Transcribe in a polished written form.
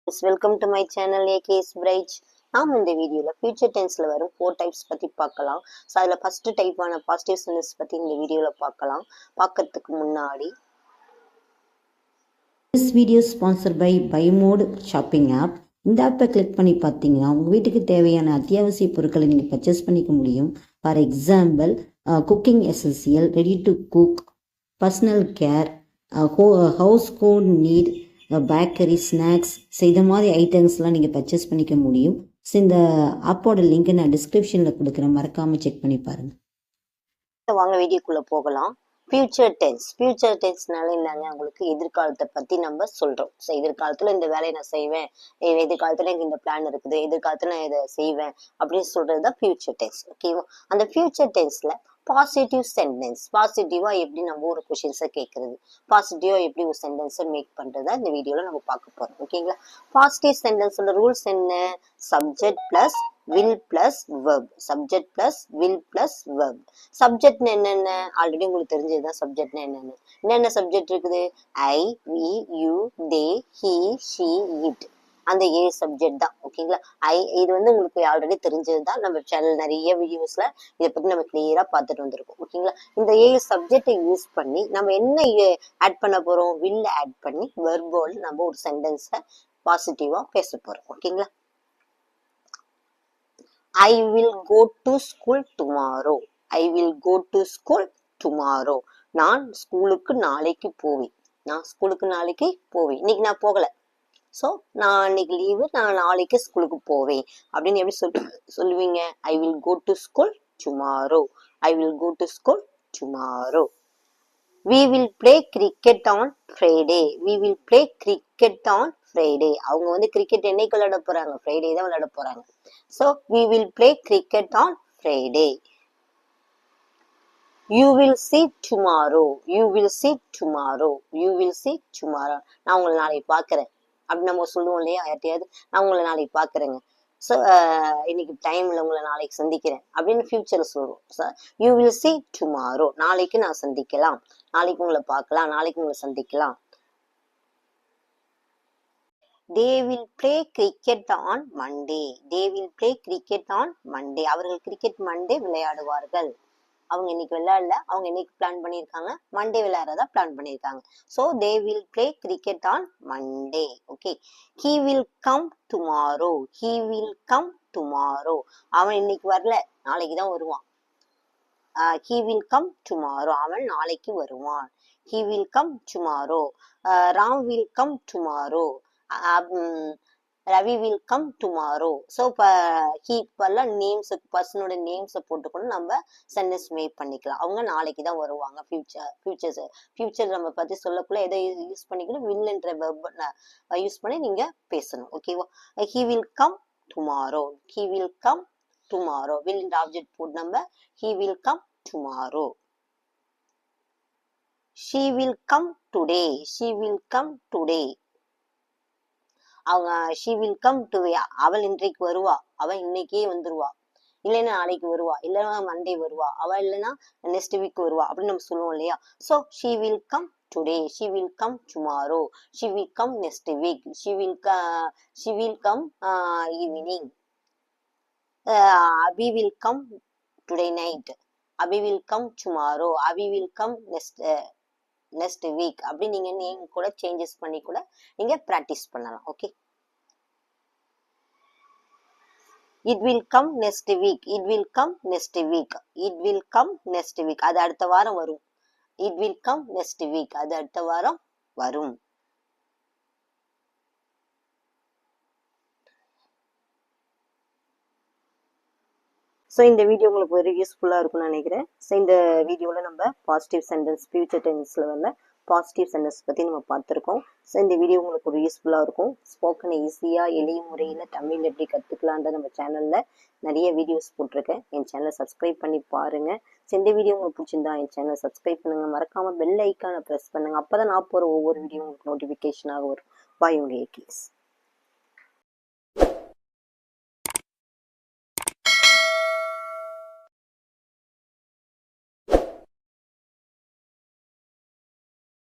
Welcome to my channel AKS bright. நாம் இந்த வீடியோல ஃபியூச்சர் டென்ஸ்ல வரும் 4 டைப்ஸ் பத்தி பார்க்கலாம். ஸோ அதில் ஃபர்ஸ்ட் டைப்பான பாசிட்டிவ் சென்டென்ஸ் பத்தி இந்த வீடியோல பார்க்கலாம். பார்க்கறதுக்கு முன்னாடி திஸ் வீடியோ ஸ்பான்சர் பை பைமோட் ஷாப்பிங் ஆப். இந்த ஆப்பை கிளிக் பண்ணி பார்த்தீங்கன்னா உங்கள் வீட்டுக்கு தேவையான அத்தியாவசிய பொருட்களை நீங்கள் பர்ச்சேஸ் பண்ணிக்க முடியும். For example cooking essential, ready to cook, personal care, household need, bakery, snacks, so இந்த மாதிரி ஐட்டம்ஸ்லாம் நீங்கள் பர்ச்சேஸ் பண்ணிக்க முடியும். ஸோ இந்த ஆப்போட லிங்க்கை நான் டிஸ்கிரிப்ஷனில் கொடுக்குறேன், மறக்காமல் செக் பண்ணி பாருங்கள். வாங்க வீடியோக்குள்ள போகலாம். ஃபியூச்சர் டென்ஸ்னால என்னங்க, உங்களுக்கு எதிர்காலத்தை பத்தி நம்ம சொல்றோம். ஸோ எதிர்காலத்துல இந்த வேலையை நான் செய்வேன், எதிர்காலத்துல எனக்கு இந்த பிளான் இருக்குது, எதிர்காலத்துல நான் இதை செய்வேன் அப்படின்னு சொல்றதுதான் ஃபியூச்சர் டென்ஸ். ஓகேவா? அந்த ஃபியூச்சர் டென்ஸ்ல பாசிட்டிவ் சென்டென்ஸ், பாசிட்டிவா எப்படி நம்ம ஒரு கொஸ்டின்ஸை கேட்கறது, பாசிட்டிவா எப்படி ஒரு சென்டென்ஸை மேக் பண்றதா இந்த வீடியோல நம்ம பார்க்க போறோம். ஓகேங்களா? பாசிட்டிவ் சென்டென்ஸோட ரூல்ஸ் என்ன? Subject plus will plus verb, subject plus will plus verb. சப்ஜெக்ட்னு என்னென்ன ஆல்ரெடி உங்களுக்கு தெரிஞ்சதுதான். சப்ஜெக்ட்னா என்னென்ன சப்ஜெக்ட் இருக்குது? I, we, you, they, he, she, it. அந்த ஏ சப்ஜெக்ட் தான். ஓகேங்களா? இது உங்களுக்கு ஆல்ரெடி தெரிஞ்சதுதான். நம்ம சேனல் நிறைய வீடியோஸ்ல இதை பத்தி நம்ம கிளியரா பார்த்துட்டு வந்திருக்கோம். ஓகேங்களா? இந்த ஏ சப்ஜெக்டை யூஸ் பண்ணி நம்ம என்ன ஆட் பண்ண போறோம்? will ஆட் பண்ணி வெர்போல் நம்ம ஒரு சென்டென்ஸை பாசிட்டிவா பேச போறோம். ஓகேங்களா? I will go to school tomorrow. I will go to school tomorrow. நான் ஸ்கூலுக்கு நாளைக்கு போவேன். இன்னைக்கு நான் போகல. ஸோ நான் இன்னைக்கு லீவு, நான் நாளைக்கு ஸ்கூலுக்கு போவேன் அப்படின்னு எப்படி சொல்லுவீங்க? I will go to school tomorrow. I will go to school tomorrow. We will play cricket on Friday. We will play cricket on Friday. அவங்க கிரிக்கெட் என்னைக்கு விளையாட போறாங்க? ஃப்ரைடே தான் விளையாட போறாங்க. So we will play cricket on Friday. You will see tomorrow. You will see tomorrow. You will see tomorrow. நான் உங்களை நாளைக்கு பார்க்குறேன் அப்படி நம்ம சொல்லுவோம் இல்லையா? யார்ட்டையாவது நான் உங்களை நாளைக்கு பார்க்குறேங்க, ஸோ இன்னைக்கு டைம்ல உங்களை நாளைக்கு சந்திக்கிறேன் அப்படின்னு ஃபியூச்சர்ல சொல்லுவோம். So you will see tomorrow, நாளைக்கு நான் சந்திக்கலாம், நாளைக்கு உங்களை பார்க்கலாம், நாளைக்கு உங்களை சந்திக்கலாம். They will play cricket on Monday. They will play cricket on Monday. அவர்கள் கிரிக்கெட் மண்டே விளையாடுவார்கள். அவங்க இன்னைக்கு விளையாடல, அவங்க இன்னைக்கு பிளான் பண்ணியிருக்காங்க, மண்டே விளையாடுறதா பிளான் பண்ணியிருக்காங்க. So they will play cricket on Monday. Okay. He will come tomorrow. He will come tomorrow. அவன் இன்னைக்கு வரல, நாளைக்கு தான் வருவான். He will come tomorrow. அவன் நாளைக்கு வருவான். He will come tomorrow. Ram will come tomorrow. Ravi will come tomorrow. So இப்பெல்லாம் நேம்ஸ், பர்சனோட நேம்ஸை போட்டுக்கொண்டு நம்ம சென்டென்ஸ் மேக் பண்ணிக்கலாம். அவங்க நாளைக்கு தான் வருவாங்க. ஃபியூச்சர் நம்ம பத்தி சொல்லக்குள்ள எதை யூஸ் பண்ணிக்கணும்? வில்ன்ற வெர்ப் யூஸ் பண்ணி நீங்க பேசணும். ஓகேவா? He will come tomorrow. He will come tomorrow. Will என்ற ஆப்ஜெக்ட் போட்டு நம்ம he will come tomorrow. She will come today. She will come today. அவங்க ஷி வில் கம் டு, அவள் இன்றைக்கு வருவா, அவள் இன்னைக்கே வந்துருவா, இல்லைன்னா நாளைக்கு வருவா, இல்லைன்னா மண்டே வருவா, அவள் இல்லைன்னா நெக்ஸ்ட் வீக் வருவா அப்படின்னு நம்ம சொல்லுவோம் இல்லையா? So she will come today. She will come tomorrow. She will come next week. She will come evening. Abhi will come today night. Abhi will come tomorrow. Abhi will come next week. அப்படி நீங்க name கூட changes பண்ணி கூட நீங்க practice பண்ணலாம். Okay. It will come next week. It will come next week. It will come next week. அது அடுத்த வாரம் வரும். It will come next week. அது அடுத்த வாரம் வரும். ஸோ இந்த வீடியோ உங்களுக்கு ஒரு யூஸ்ஃபுல்லாக இருக்கும்னு நினைக்கிறேன். ஸோ இந்த வீடியோவில் நம்ம பாசிட்டிவ் சென்டென்ஸ், ஃபியூச்சர் டென்ஸில் வர பாசிட்டிவ் சென்டென்ஸ் பற்றி நம்ம பார்த்துருக்கோம். ஸோ இந்த வீடியோ உங்களுக்கு ஒரு யூஸ்ஃபுல்லாக இருக்கும். ஸ்போக்கன் ஈஸியாக எளிய முறையில் தமிழ் எப்படி கற்றுக்கலான்ற நம்ம சேனலில் நிறைய வீடியோஸ் போட்டிருக்கேன். என் சேனலை சப்ஸ்கிரைப் பண்ணி பாருங்கள். ஸோ இந்த வீடியோ உங்களுக்கு பிடிச்சிருந்தா என் சேனலை சப்ஸ்கிரைப் பண்ணுங்கள். மறக்காமல் பெல் ஐக்கானை ப்ரெஸ் பண்ணுங்கள். அப்போ தான் நான் போகிற ஒவ்வொரு வீடியோ உங்களுக்கு நோட்டிஃபிகேஷனாக வரும். பாய், உங்கள் ஏகேஎஸ்.